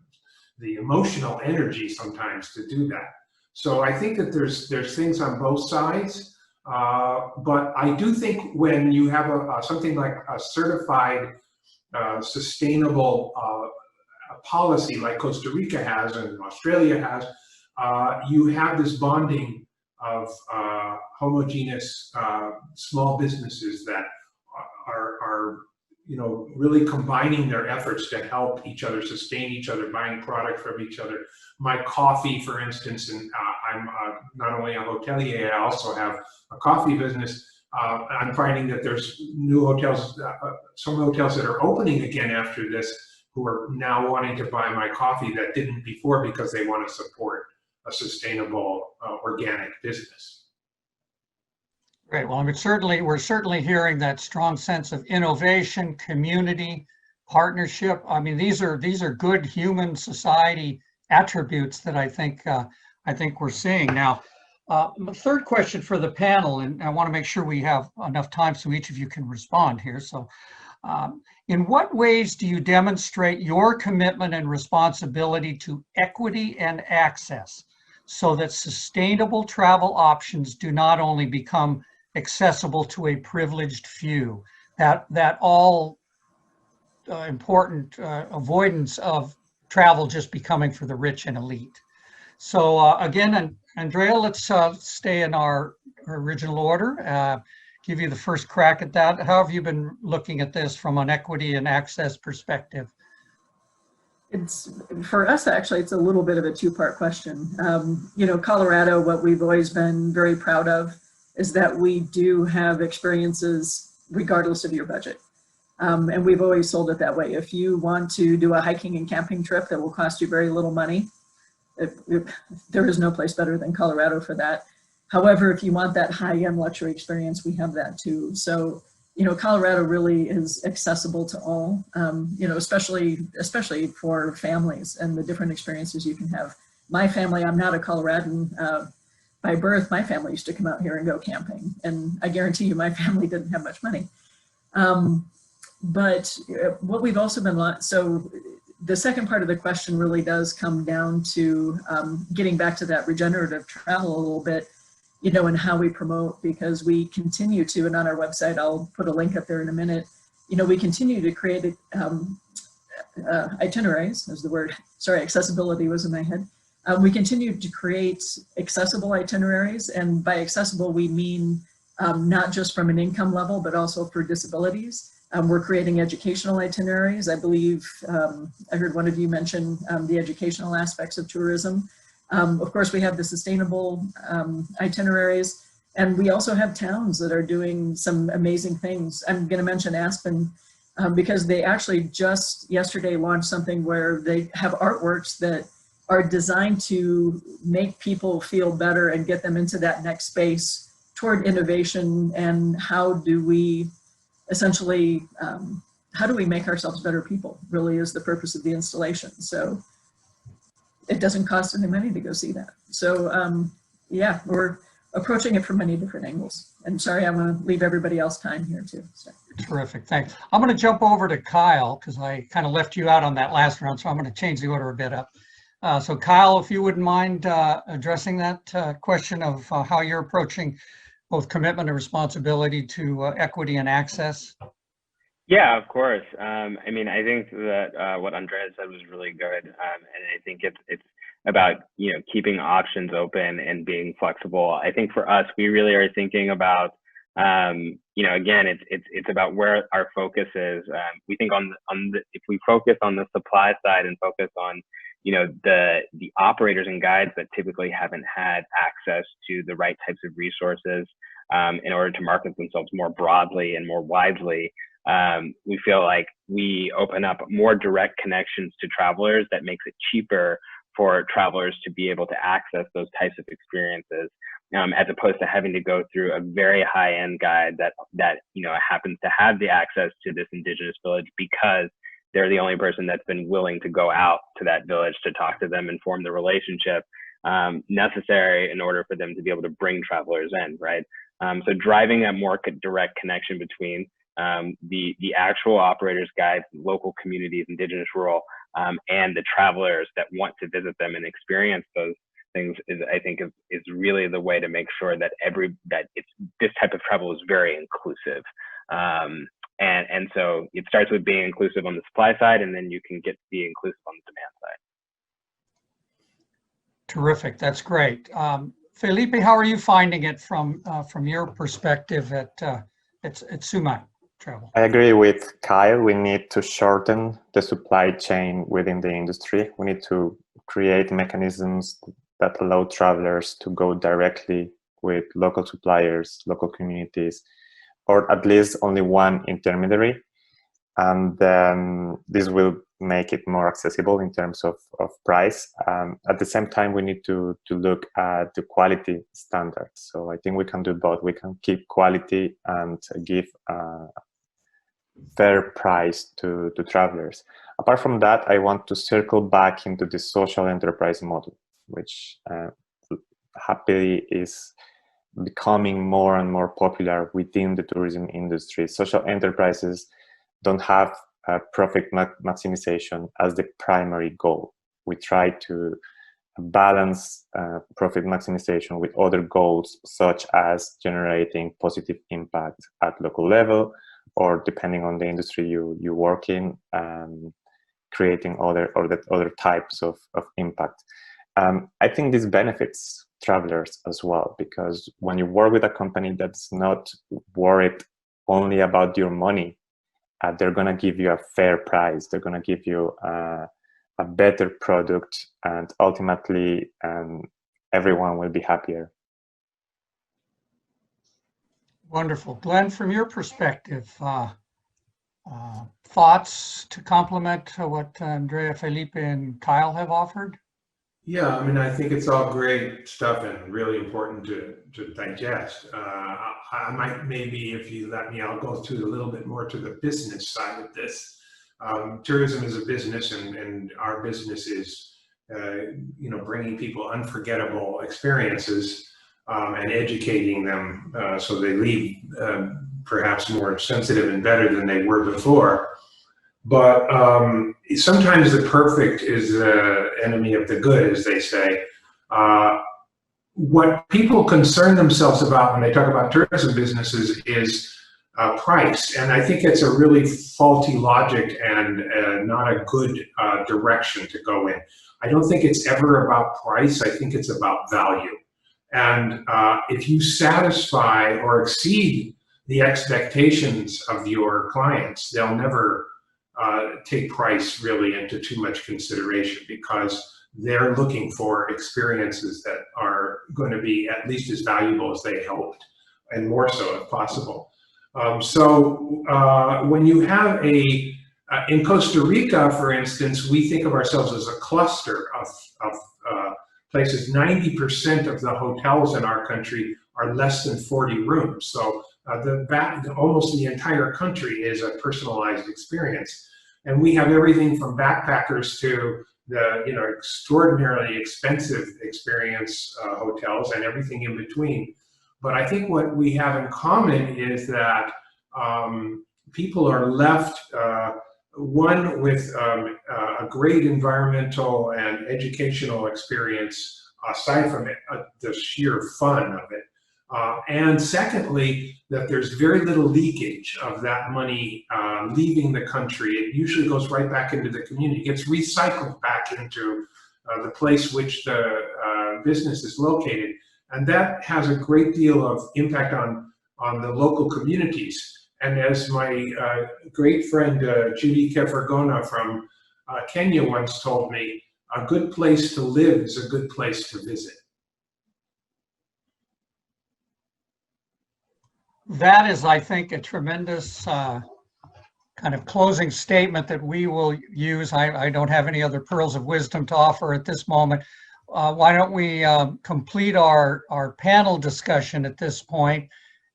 the emotional energy sometimes to do that. So I think that there's things on both sides, but I do think when you have something like a certified sustainable policy like Costa Rica has and Australia has, you have this bonding of homogeneous small businesses that are really combining their efforts to help each other, sustain each other, buying product from each other. My coffee, for instance, and I'm not only a hotelier, I also have a coffee business. I'm finding that there's new hotels, some hotels that are opening again after this, who are now wanting to buy my coffee that didn't before because they want to support a sustainable organic business. Great. Well, we're certainly hearing that strong sense of innovation, community, partnership. I mean, these are good human society attributes that I think we're seeing now. The third question for the panel, and I want to make sure we have enough time so each of you can respond here. So, in what ways do you demonstrate your commitment and responsibility to equity and access so that sustainable travel options do not only become accessible to a privileged few, that all important avoidance of travel just becoming for the rich and elite? So again, Andrea, let's stay in our original order. Give you the first crack at that. How have you been looking at this from an equity and access perspective? It's, for us, actually, it's a little bit of a two-part question. Colorado, what we've always been very proud of is that we do have experiences regardless of your budget. And we've always sold it that way. If you want to do a hiking and camping trip that will cost you very little money, there is no place better than Colorado for that. However, if you want that high-end luxury experience, we have that too. So, Colorado really is accessible to all, especially for families and the different experiences you can have. My family, I'm not a Coloradan by birth. My family used to come out here and go camping, and I guarantee you my family didn't have much money. But what we've also been, so the second part of the question really does come down to getting back to that regenerative travel a little bit, and how we promote, because we continue to, and on our website, I'll put a link up there in a minute, we continue to create itineraries, is the word, sorry, accessibility was in my head. We continue to create accessible itineraries, and by accessible, we mean not just from an income level, but also for disabilities. We're creating educational itineraries. I believe I heard one of you mention the educational aspects of tourism. Of course, we have the sustainable itineraries, and we also have towns that are doing some amazing things. I'm going to mention Aspen because they actually just yesterday launched something where they have artworks that are designed to make people feel better and get them into that next space toward innovation. And how do we essentially, how do we make ourselves better people, really is the purpose of the installation. So it doesn't cost any money to go see that. So yeah, we're approaching it from many different angles. And sorry, I want to leave everybody else time here too. So. Terrific, thanks. I'm going to jump over to Kyle because I kind of left you out on that last round, so I'm going to change the order a bit up. So Kyle, if you wouldn't mind addressing that question of how you're approaching both commitment and responsibility to equity and access. Yeah, of course. I mean, I think that what Andrea said was really good, and I think it's about keeping options open and being flexible. I think for us, we really are thinking about again, it's about where our focus is. We think if we focus on the supply side and focus on the operators and guides that typically haven't had access to the right types of resources in order to market themselves more broadly and more widely. We feel like we open up more direct connections to travelers that makes it cheaper for travelers to be able to access those types of experiences, as opposed to having to go through a very high-end guide that happens to have the access to this indigenous village because they're the only person that's been willing to go out to that village to talk to them and form the relationship necessary in order for them to be able to bring travelers in, right? So driving a more direct connection between the actual operators, guides, local communities, indigenous, rural, and the travelers that want to visit them and experience those things is, I think, is really the way to make sure that this type of travel is very inclusive. And so it starts with being inclusive on the supply side, and then you can get to be inclusive on the demand side. Terrific. That's great. Felipe, how are you finding it from your perspective at Sumac Travel? I agree with Kyle. We need to shorten the supply chain within the industry. We need to create mechanisms that allow travelers to go directly with local suppliers, local communities, or at least only one intermediary. And this will make it more accessible in terms of price. At the same time, we need to look at the quality standards. So I think we can do both. We can keep quality and give a fair price to travelers. Apart from that, I want to circle back into the social enterprise model, which happily is becoming more and more popular within the tourism industry. Social enterprises don't have profit maximization as the primary goal. We try to balance profit maximization with other goals, such as generating positive impact at local level, or depending on the industry you work in, creating other types of impact. I think this benefits travelers as well, because when you work with a company that's not worried only about your money, they're going to give you a fair price. They're going to give you a better product, and ultimately everyone will be happier. Wonderful. Glenn, from your perspective, thoughts to complement what Andrea, Felipe, and Kyle have offered? Yeah, I mean, I think it's all great stuff and really important to digest. I might, maybe if you let me, I'll go to a little bit more to the business side of this. Tourism is a business, and our business is, bringing people unforgettable experiences and educating them so they leave perhaps more sensitive and better than they were before. But sometimes the perfect is the enemy of the good, as they say. What people concern themselves about when they talk about tourism businesses is price. And I think it's a really faulty logic and not a good direction to go in. I don't think it's ever about price. I think it's about value. And if you satisfy or exceed the expectations of your clients, they'll never take price really into too much consideration, because they're looking for experiences that are going to be at least as valuable as they hoped, and more so if possible. When you have in Costa Rica, for instance, we think of ourselves as a cluster of places. 90% of the hotels in our country are less than 40 rooms. So almost the entire country is a personalized experience. And we have everything from backpackers to the extraordinarily expensive experience hotels and everything in between. But I think what we have in common is that people are left, one, with a great environmental and educational experience, aside from the sheer fun of it. And secondly, that there's very little leakage of that money leaving the country. It usually goes right back into the community. It gets recycled back into the place which the business is located. And that has a great deal of impact on the local communities. And as my great friend Judy Kefergona from Kenya once told me, a good place to live is a good place to visit. That is, I think, a tremendous kind of closing statement that we will use. I don't have any other pearls of wisdom to offer at this moment. Why don't we complete our panel discussion at this point,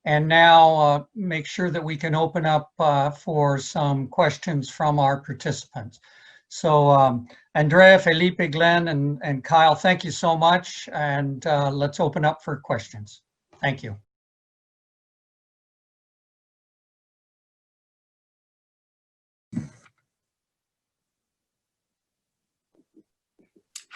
and now make sure that we can open up for some questions from our participants. So Andrea, Felipe, Glenn, and Kyle, thank you so much. And let's open up for questions. Thank you.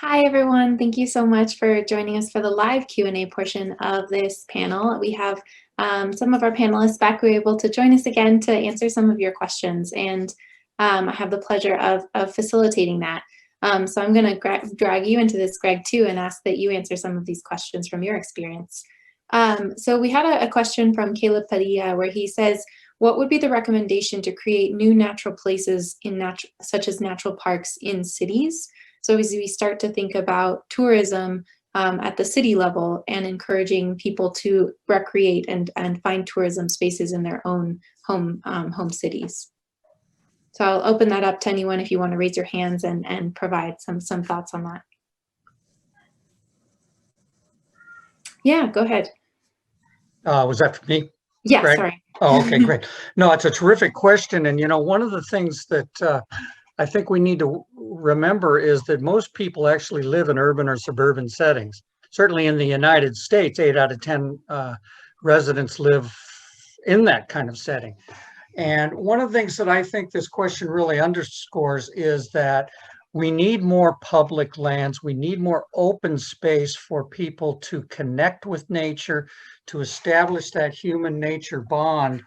Hi, everyone. Thank you so much for joining us for the live Q&A portion of this panel. We have some of our panelists back who are able to join us again to answer some of your questions. And I have the pleasure of facilitating that. So I'm going to drag you into this, Greg, too, and ask that you answer some of these questions from your experience. So we had a question from Caleb Padilla where he says, what would be the recommendation to create new natural places such as natural parks in cities? So as we start to think about tourism at the city level and encouraging people to recreate and find tourism spaces in their own home cities. So I'll open that up to anyone if you want to raise your hands and provide some thoughts on that. Yeah, go ahead. Was that for me? Yeah, Greg? sorry. Oh, okay, great. No, it's a terrific question. And, you know, one of the things that I think we need to remember is that most people actually live in urban or suburban settings. Certainly in the United States, 8 out of 10 residents live in that kind of setting. And one of the things that I think this question really underscores is that we need more public lands. We need more open space for people to connect with nature, to establish that human-nature bond.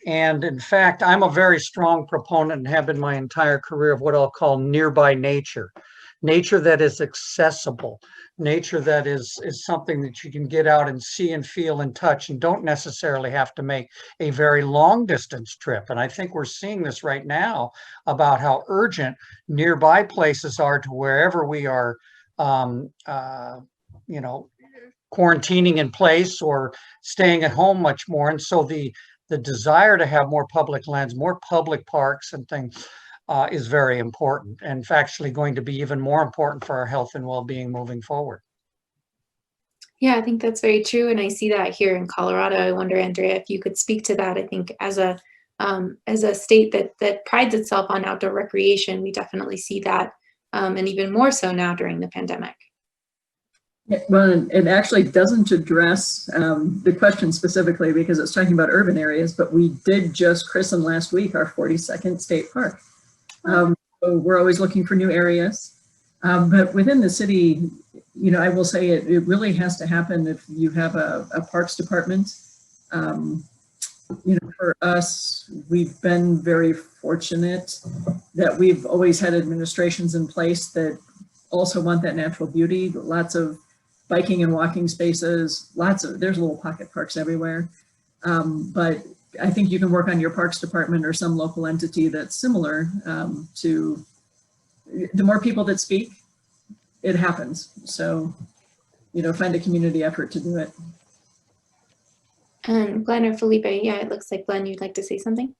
And in fact, I'm a very strong proponent and have been my entire career of what I'll call nearby nature. Nature that is accessible, nature that is something that you can get out and see and feel and touch and don't necessarily have to make a very long distance trip. And I think we're seeing this right now about how urgent nearby places are to wherever we are, you know, quarantining in place or staying at home much more. And so the desire to have more public lands, more public parks and things is very important, and actually going to be even more important for our health and well-being moving forward. Yeah, I think that's very true. And I see that here in Colorado. I wonder, Andrea, if you could speak to that. I think as a state that prides itself on outdoor recreation, we definitely see that, and even more so now during the pandemic. Well, it actually doesn't address the question specifically because it's talking about urban areas, but we did just christen last week our 42nd state park. So we're always looking for new areas. But within the city, you know, I will say it really has to happen if you have a parks department. You know, for us, we've been very fortunate that we've always had administrations in place that also want that natural beauty, lots of biking and walking spaces, there's little pocket parks everywhere. But I think you can work on your parks department or some local entity that's similar to, the more people that speak, it happens. So, you know, find a community effort to do it. Glenn or Felipe, yeah, it looks like Glenn, you'd like to say something?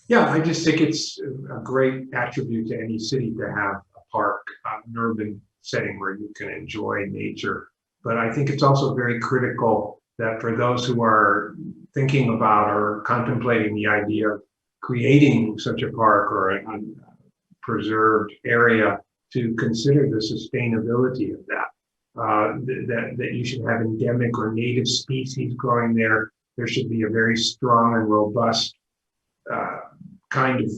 Yeah, I just think it's a great attribute to any city to have a park, an urban setting where you can enjoy nature. But I think it's also very critical that for those who are thinking about or contemplating the idea of creating such a park or a preserved area, to consider the sustainability of that. That you should have endemic or native species growing there. There should be a very strong and robust kind of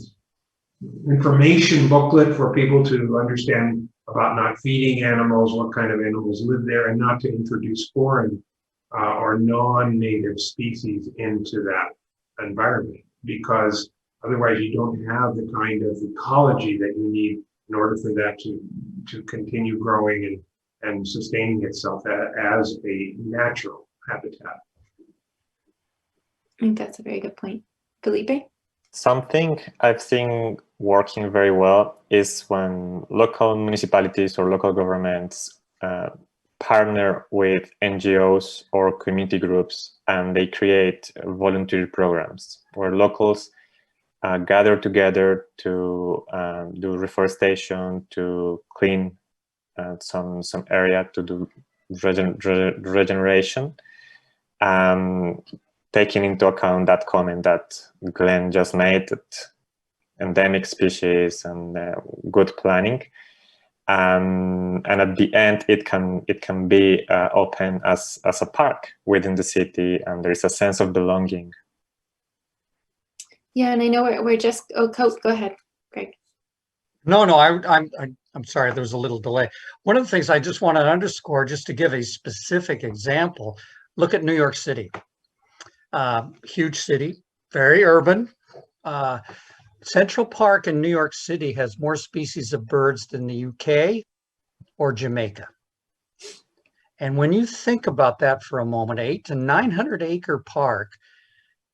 information booklet for people to understand about not feeding animals, what kind of animals live there, and not to introduce foreign or non-native species into that environment, because otherwise you don't have the kind of ecology that you need in order for that to continue growing and sustaining itself as a natural habitat. I think that's a very good point. Felipe? Something I've seen working very well is when local municipalities or local governments partner with NGOs or community groups, and they create volunteer programs where locals gather together to do reforestation, to clean some area, to do regeneration. Taking into account that comment that Glenn just made, that endemic species and good planning, and at the end it can be open as a park within the city, and there is a sense of belonging. Yeah, and I know we're just, go ahead, Greg. No, I I'm sorry, there was a little delay. One of the things I just want to underscore, just to give a specific example, look at New York City. Huge city, very urban. Central Park in New York City has more species of birds than the UK or Jamaica. And when you think about that for a moment, 800 to 900 acre park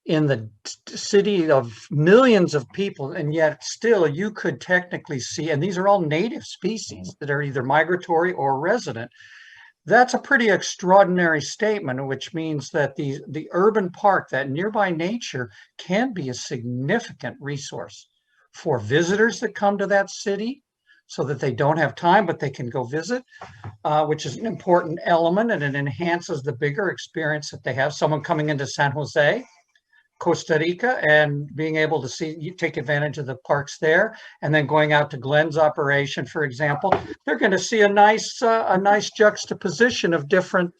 in the city of millions of people, and yet still you could technically see, and these are all native species that are either migratory or resident. That's a pretty extraordinary statement, which means that the urban park, that nearby nature, can be a significant resource for visitors that come to that city so that they don't have time, but they can go visit, which is an important element, and it enhances the bigger experience that they have. Someone coming into San Jose, Costa Rica, and being able to see, you take advantage of the parks there, and then going out to Glenn's operation, for example, they're going to see a nice juxtaposition of different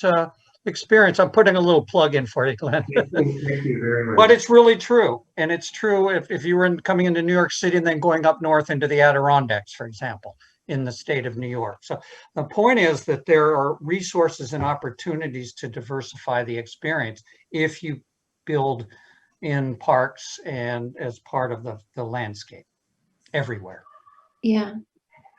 experience. I'm putting a little plug in for you, Glenn. Thank you very much. But it's really true, and it's true if you were coming into New York City and then going up north into the Adirondacks, for example, in the state of New York. So the point is that there are resources and opportunities to diversify the experience if you build in parks and as part of the landscape everywhere. Yeah.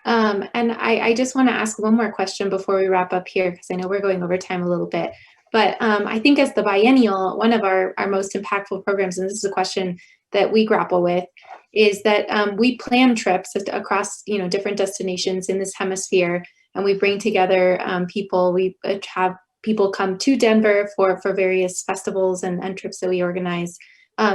And I just want to ask one more question before we wrap up here, because I know we're going over time a little bit. But I think as the biennial, one of our most impactful programs, and this is a question that we grapple with, is that we plan trips across different destinations in this hemisphere, and we bring together people. We have people come to Denver for various festivals and trips that we organize.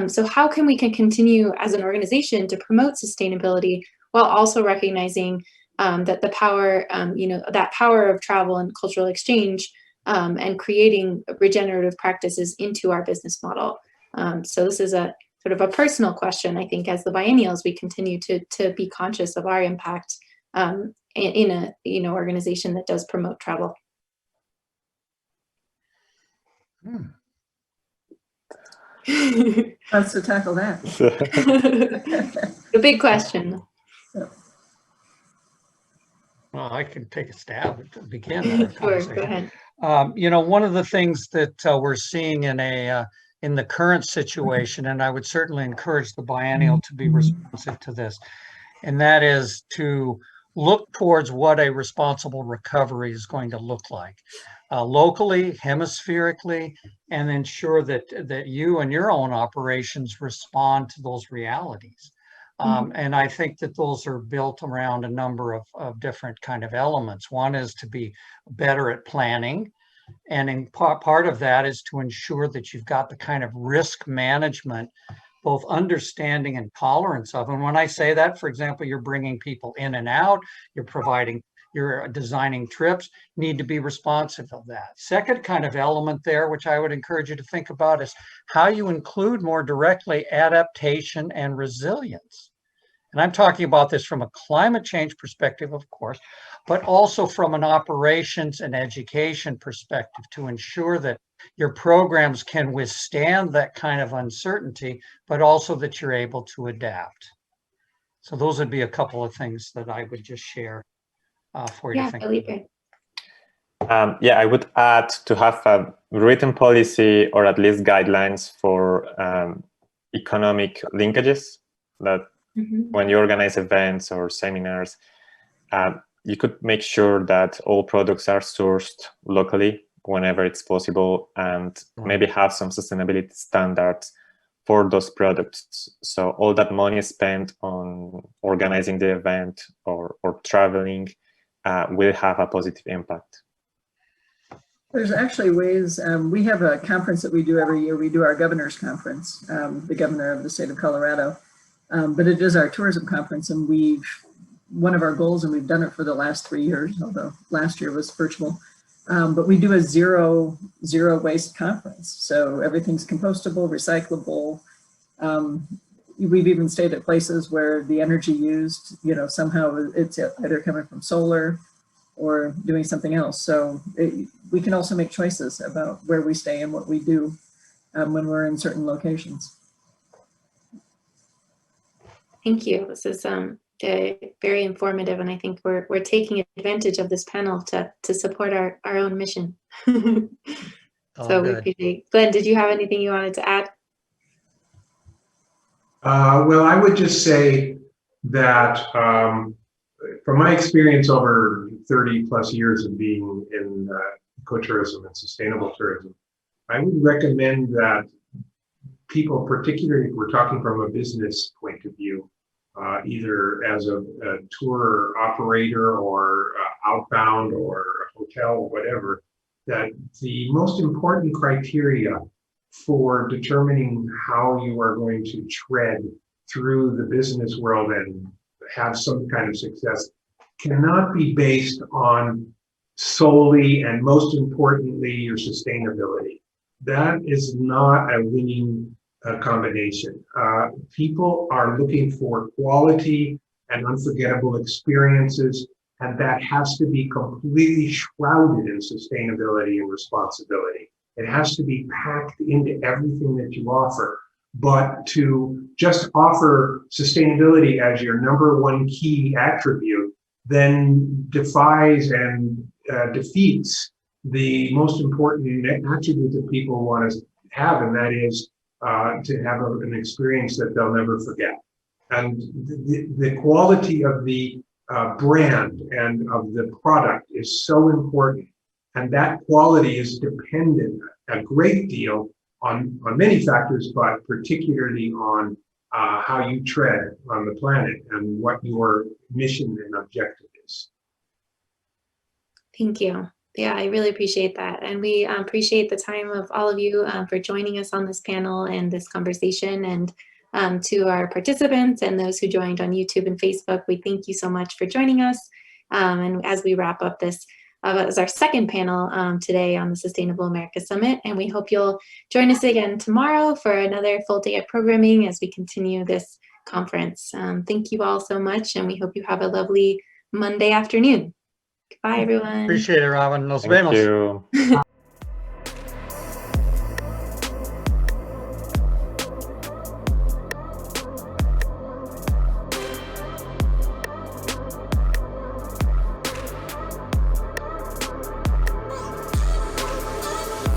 So how can we continue as an organization to promote sustainability while also recognizing that the power, that power of travel and cultural exchange and creating regenerative practices into our business model? So this is a sort of a personal question, I think, as the biennials, we continue to be conscious of our impact in a organization that does promote travel. Wants to tackle that? The big question. Well, I can take a stab to begin. Sure, go ahead. One of the things that we're seeing in the current situation, and I would certainly encourage the biennial to be responsive to this, and that is to look towards what a responsible recovery is going to look like, locally, hemispherically, and ensure that you and your own operations respond to those realities. And I think that those are built around a number of different kind of elements. One is to be better at planning. And in part of that is to ensure that you've got the kind of risk management, both understanding and tolerance of. And when I say that, for example, you're bringing people in and out, you're designing trips, need to be responsive of that. Second kind of element there, which I would encourage you to think about, is how you include more directly adaptation and resilience. And I'm talking about this from a climate change perspective, of course, but also from an operations and education perspective to ensure that your programs can withstand that kind of uncertainty, but also that you're able to adapt. So those would be a couple of things that I would just share for you to think about. Yeah, I would add to have a written policy or at least guidelines for economic linkages that when you organize events or seminars, you could make sure that all products are sourced locally whenever it's possible, and maybe have some sustainability standards for those products. So all that money spent on organizing the event or traveling will have a positive impact. There's actually ways, we have a conference that we do every year. We do our governor's conference, the governor of the state of Colorado, but it is our tourism conference, and one of our goals, and we've done it for the last 3 years, although last year was virtual, but we do a zero waste conference. So everything's compostable, recyclable. We've even stayed at places where the energy used, somehow it's either coming from solar or doing something else. So we can also make choices about where we stay and what we do when we're in certain locations. Thank you. This is very informative, and I think we're taking advantage of this panel to support our own mission. So we appreciate. Glenn, did you have anything you wanted to add? Well, I would just say that from my experience over 30 plus years of being in ecotourism and sustainable tourism, I would recommend that people, particularly if we're talking from a business point of view, either as a tour operator or outbound or a hotel or whatever, that the most important criteria for determining how you are going to tread through the business world and have some kind of success cannot be based on solely and most importantly your sustainability. That is not a winning combination. People are looking for quality and unforgettable experiences, and that has to be completely shrouded in sustainability and responsibility. It has to be packed into everything that you offer. But to just offer sustainability as your number one key attribute then defies and defeats the most important attribute that people want to have, and that is to have an experience that they'll never forget. And the quality of the brand and of the product is so important. And that quality is dependent a great deal on many factors, but particularly on how you tread on the planet and what your mission and objective is. Thank you. Yeah, I really appreciate that. And we appreciate the time of all of you for joining us on this panel and this conversation. And to our participants and those who joined on YouTube and Facebook, we thank you so much for joining us. And as we wrap up this, as our second panel today on the Sustainable America Summit, and we hope you'll join us again tomorrow for another full day of programming as we continue this conference. Thank you all so much, and we hope you have a lovely Monday afternoon. Goodbye, everyone. Appreciate it, Robin. Nos Thank vemos. you.